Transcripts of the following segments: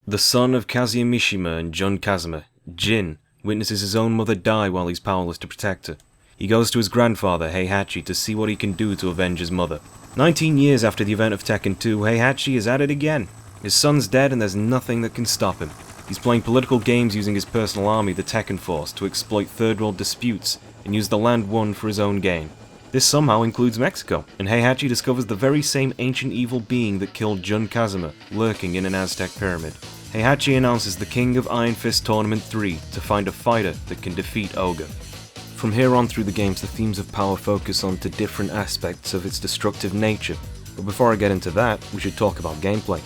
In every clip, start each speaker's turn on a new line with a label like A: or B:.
A: The son of Kazuya Mishima and Jun Kazuma, Jin, witnesses his own mother die while he's powerless to protect her. He goes to his grandfather, Heihachi, to see what he can do to avenge his mother. 19 years after the event of Tekken 2, Heihachi is at it again. His son's dead and there's nothing that can stop him. He's playing political games using his personal army, the Tekken Force, to exploit third world disputes and use the land won for his own gain. This somehow includes Mexico, and Heihachi discovers the very same ancient evil being that killed Jun Kazuma, lurking in an Aztec pyramid. Heihachi announces the King of Iron Fist Tournament 3 to find a fighter that can defeat Ogre. From here on through the games, the themes of power focus onto different aspects of its destructive nature, but before I get into that, we should talk about gameplay.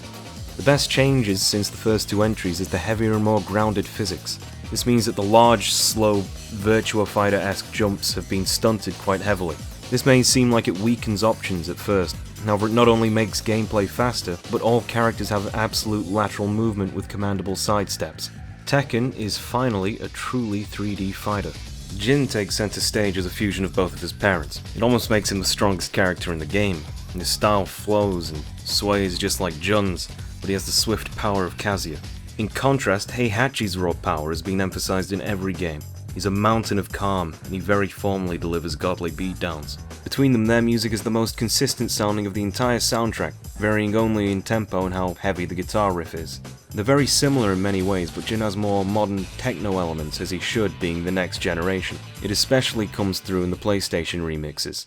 A: The best changes since the first two entries is the heavier and more grounded physics. This means that the large, slow, Virtua Fighter-esque jumps have been stunted quite heavily. This may seem like it weakens options at first, however it not only makes gameplay faster, but all characters have absolute lateral movement with commandable sidesteps. Tekken is finally a truly 3D fighter. Jin takes center stage as a fusion of both of his parents. It almost makes him the strongest character in the game, and his style flows and sways just like Jun's, but he has the swift power of Kazuya. In contrast, Heihachi's raw power has been emphasized in every game. He's a mountain of calm, and he very formally delivers godly beatdowns. Between them, their music is the most consistent sounding of the entire soundtrack, varying only in tempo and how heavy the guitar riff is. They're very similar in many ways, but Jin has more modern techno elements, as he should, being the next generation. It especially comes through in the PlayStation remixes.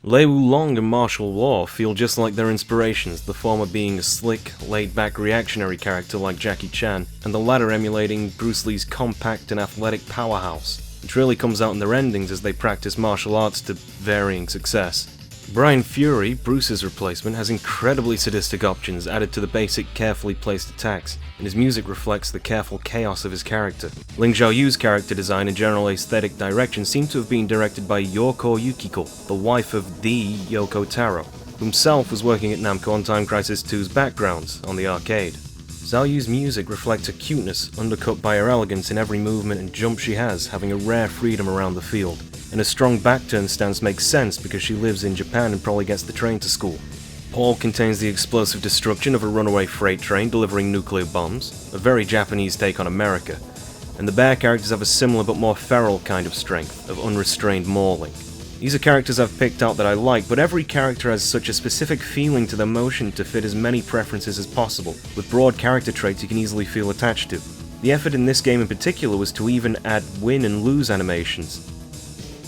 A: Lei Wulong and Martial Law feel just like their inspirations, the former being a slick, laid-back reactionary character like Jackie Chan, and the latter emulating Bruce Lee's compact and athletic powerhouse, which really comes out in their endings as they practice martial arts to varying success. Brian Fury, Bruce's replacement, has incredibly sadistic options added to the basic, carefully placed attacks, and his music reflects the careful chaos of his character. Ling Xiaoyu's character design and general aesthetic direction seem to have been directed by Yoko Yukiko, the wife of the Yoko Taro, who himself was working at Namco on Time Crisis 2's backgrounds on the arcade. Xiaoyu's music reflects her cuteness, undercut by her elegance in every movement and jump she has, having a rare freedom around the field. And a strong back-turn stance makes sense because she lives in Japan and probably gets the train to school. Paul contains the explosive destruction of a runaway freight train delivering nuclear bombs, a very Japanese take on America, and the bear characters have a similar but more feral kind of strength, of unrestrained mauling. These are characters I've picked out that I like, but every character has such a specific feeling to their motion to fit as many preferences as possible, with broad character traits you can easily feel attached to. The effort in this game in particular was to even add win and lose animations.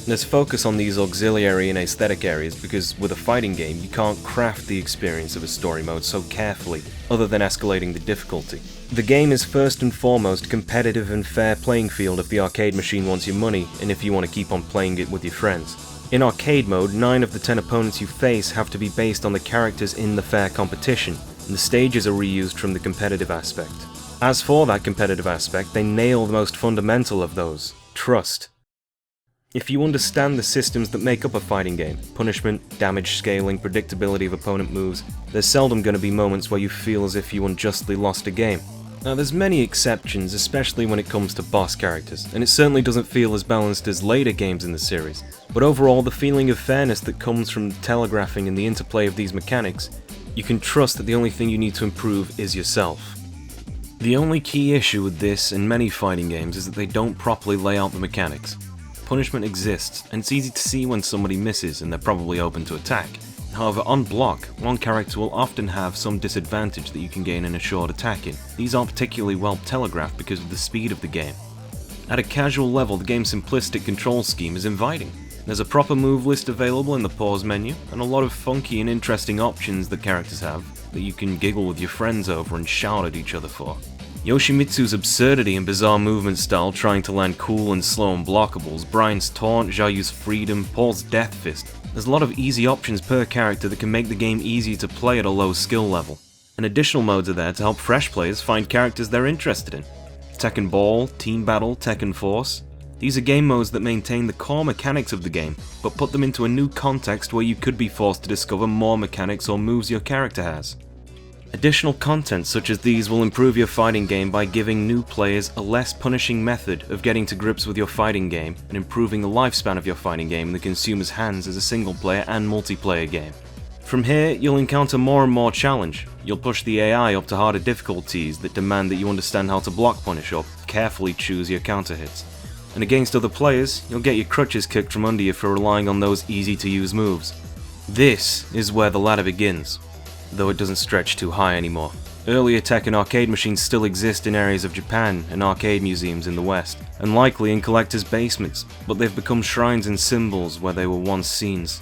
A: Let's focus on these auxiliary and aesthetic areas because with a fighting game you can't craft the experience of a story mode so carefully other than escalating the difficulty. The game is first and foremost competitive and fair playing field if the arcade machine wants your money and if you want to keep on playing it with your friends. In arcade mode, 9 of the 10 opponents you face have to be based on the characters in the fair competition, and the stages are reused from the competitive aspect. As for that competitive aspect, they nail the most fundamental of those: trust. If you understand the systems that make up a fighting game, punishment, damage scaling, predictability of opponent moves, there's seldom going to be moments where you feel as if you unjustly lost a game. Now there's many exceptions, especially when it comes to boss characters, and it certainly doesn't feel as balanced as later games in the series, but overall the feeling of fairness that comes from telegraphing and the interplay of these mechanics, you can trust that the only thing you need to improve is yourself. The only key issue with this and many fighting games is that they don't properly lay out the mechanics. Punishment exists, and it's easy to see when somebody misses and they're probably open to attack. However, on block, one character will often have some disadvantage that you can gain in a short attack in. These aren't particularly well telegraphed because of the speed of the game. At a casual level, the game's simplistic control scheme is inviting. There's a proper move list available in the pause menu, and a lot of funky and interesting options that characters have that you can giggle with your friends over and shout at each other for. Yoshimitsu's absurdity and bizarre movement style trying to land cool and slow unblockables, Brian's taunt, Xiaoyu's freedom, Paul's death fist. There's a lot of easy options per character that can make the game easier to play at a low skill level. And additional modes are there to help fresh players find characters they're interested in. Tekken Ball, Team Battle, Tekken Force. These are game modes that maintain the core mechanics of the game, but put them into a new context where you could be forced to discover more mechanics or moves your character has. Additional content such as these will improve your fighting game by giving new players a less punishing method of getting to grips with your fighting game and improving the lifespan of your fighting game in the consumer's hands as a single player and multiplayer game. From here, you'll encounter more and more challenge. You'll push the AI up to harder difficulties that demand that you understand how to block punish or carefully choose your counter hits. And against other players, you'll get your crutches kicked from under you for relying on those easy to use moves. This is where the ladder begins, though it doesn't stretch too high anymore. Earlier Tekken arcade machines still exist in areas of Japan and arcade museums in the West, and likely in collectors' basements, but they've become shrines and symbols where they were once scenes.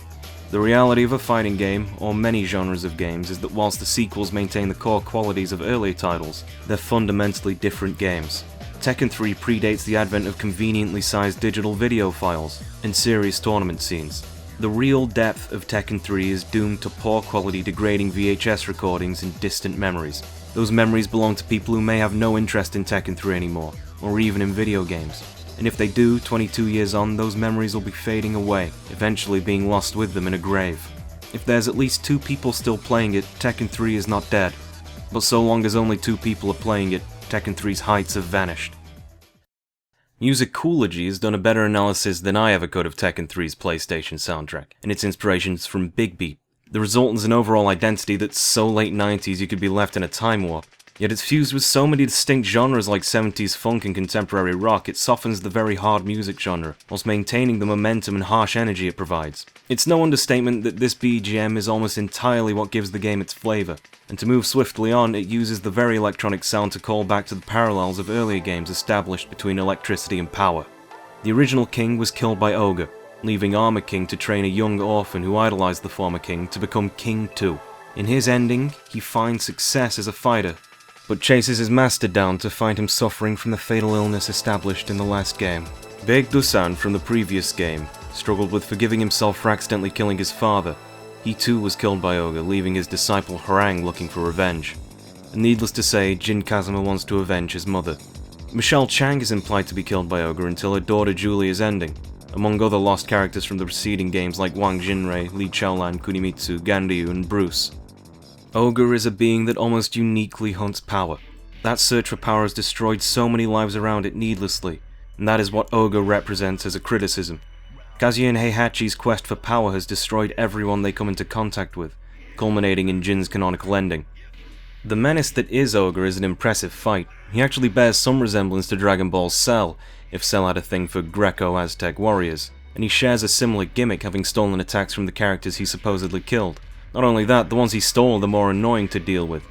A: The reality of a fighting game, or many genres of games, is that whilst the sequels maintain the core qualities of earlier titles, they're fundamentally different games. Tekken 3 predates the advent of conveniently sized digital video files and serious tournament scenes. The real depth of Tekken 3 is doomed to poor quality degrading VHS recordings and distant memories. Those memories belong to people who may have no interest in Tekken 3 anymore, or even in video games. And if they do, 22 years on, those memories will be fading away, eventually being lost with them in a grave. If there's at least 2 people still playing it, Tekken 3 is not dead. But so long as only 2 people are playing it, Tekken 3's heights have vanished. Musicoology has done a better analysis than I ever could of Tekken 3's PlayStation soundtrack, and its inspirations from Big Beat. The result is an overall identity that's so late 90s you could be left in a time warp. Yet it's fused with so many distinct genres like 70s funk and contemporary rock, it softens the very hard music genre, whilst maintaining the momentum and harsh energy it provides. It's no understatement that this BGM is almost entirely what gives the game its flavour, and to move swiftly on, it uses the very electronic sound to call back to the parallels of earlier games established between electricity and power. The original king was killed by Ogre, leaving Armor King to train a young orphan who idolized the former king to become King too. In his ending, he finds success as a fighter, but chases his master down to find him suffering from the fatal illness established in the last game. Baek Dusan from the previous game struggled with forgiving himself for accidentally killing his father. He too was killed by Ogre, leaving his disciple Harang looking for revenge. And needless to say, Jin Kazuma wants to avenge his mother. Michelle Chang is implied to be killed by Ogre until her daughter Julia's ending, among other lost characters from the preceding games like Wang Jinrei, Li Chaolan, Kunimitsu, Ganryu, and Bruce. Ogre is a being that almost uniquely hunts power. That search for power has destroyed so many lives around it needlessly, and that is what Ogre represents as a criticism. Kazuya and Heihachi's quest for power has destroyed everyone they come into contact with, culminating in Jin's canonical ending. The menace that is Ogre is an impressive fight. He actually bears some resemblance to Dragon Ball Cell, if Cell had a thing for Greco-Aztec warriors, and he shares a similar gimmick, having stolen attacks from the characters he supposedly killed. Not only that, the ones he stole are the more annoying to deal with.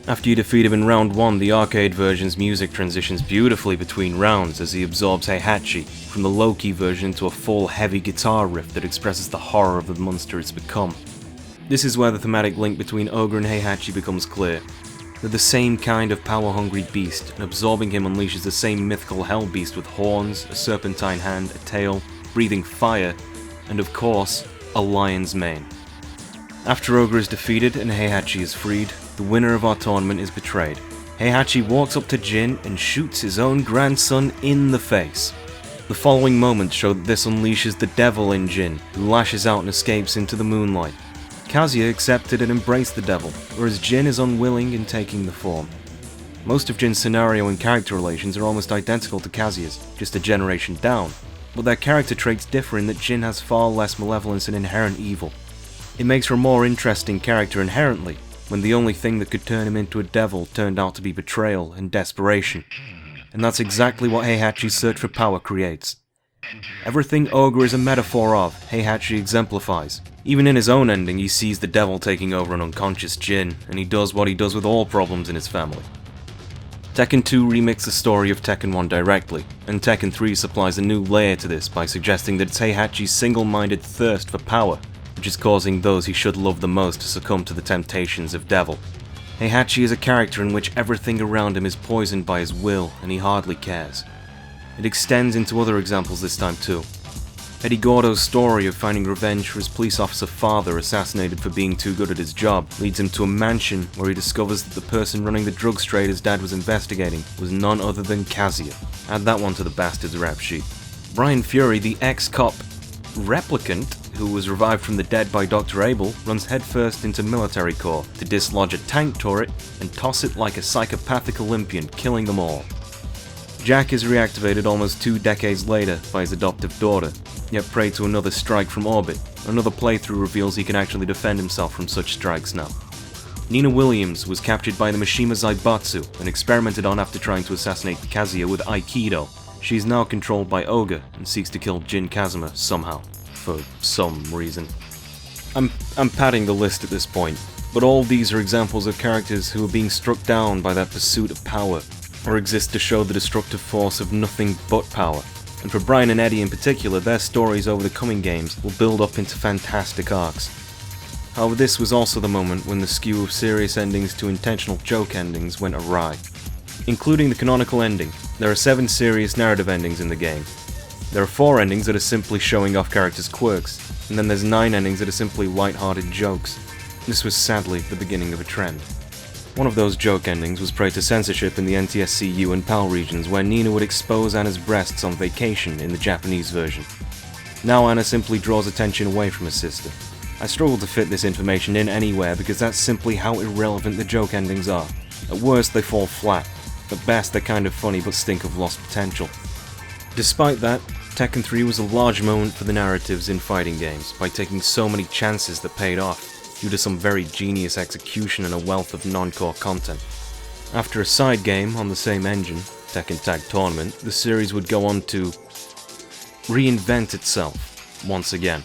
A: After you defeat him in round 1, the arcade version's music transitions beautifully between rounds as he absorbs Heihachi, from the low-key version into a full heavy guitar riff that expresses the horror of the monster it's become. This is where the thematic link between Ogre and Heihachi becomes clear. They're the same kind of power-hungry beast, and absorbing him unleashes the same mythical hell beast with horns, a serpentine hand, a tail, breathing fire, and of course, a lion's mane. After Ogre is defeated and Heihachi is freed, the winner of our tournament is betrayed. Heihachi walks up to Jin and shoots his own grandson in the face. The following moments show that this unleashes the devil in Jin, who lashes out and escapes into the moonlight. Kazuya accepted and embraced the devil, whereas Jin is unwilling in taking the form. Most of Jin's scenario and character relations are almost identical to Kazuya's, just a generation down, but their character traits differ in that Jin has far less malevolence and inherent evil. It makes for a more interesting character inherently, when the only thing that could turn him into a devil turned out to be betrayal and desperation. And that's exactly what Heihachi's search for power creates. Everything Ogre is a metaphor of, Heihachi exemplifies. Even in his own ending, he sees the devil taking over an unconscious Jin, and he does what he does with all problems in his family. Tekken 2 remakes the story of Tekken 1 directly, and Tekken 3 supplies a new layer to this by suggesting that it's Heihachi's single-minded thirst for power, which is causing those he should love the most to succumb to the temptations of devil. Heihachi is a character in which everything around him is poisoned by his will, and he hardly cares. It extends into other examples this time too. Eddie Gordo's story of finding revenge for his police officer father assassinated for being too good at his job leads him to a mansion where he discovers that the person running the drug trade his dad was investigating was none other than Kazuya. Add that one to the bastard's rap sheet. Brian Fury, the ex-cop replicant who was revived from the dead by Dr. Abel, runs headfirst into military corps to dislodge a tank turret and toss it like a psychopathic Olympian, killing them all. Jack is reactivated almost 2 decades later by his adoptive daughter, yet prey to another strike from orbit. Another playthrough reveals he can actually defend himself from such strikes now. Nina Williams was captured by the Mishima Zaibatsu and experimented on after trying to assassinate Kazuya with Aikido. She is now controlled by Oga and seeks to kill Jin Kazuma somehow, for some reason. I'm padding the list at this point, but all these are examples of characters who are being struck down by that pursuit of power, or exist to show the destructive force of nothing but power. And for Brian and Eddie in particular, their stories over the coming games will build up into fantastic arcs. However, this was also the moment when the skew of serious endings to intentional joke endings went awry. Including the canonical ending, there are 7 serious narrative endings in the game. There are 4 endings that are simply showing off characters' quirks, and then there's 9 endings that are simply light-hearted jokes. This was sadly the beginning of a trend. One of those joke endings was prey to censorship in the NTSC-U and PAL regions, where Nina would expose Anna's breasts on vacation in the Japanese version. Now Anna simply draws attention away from her sister. I struggle to fit this information in anywhere because that's simply how irrelevant the joke endings are. At worst they fall flat, at best they're kind of funny but stink of lost potential. Despite that, Tekken 3 was a large moment for the narratives in fighting games by taking so many chances that paid off, due to some very genius execution and a wealth of non-core content. After a side game on the same engine, Tekken Tag Tournament, the series would go on to reinvent itself once again.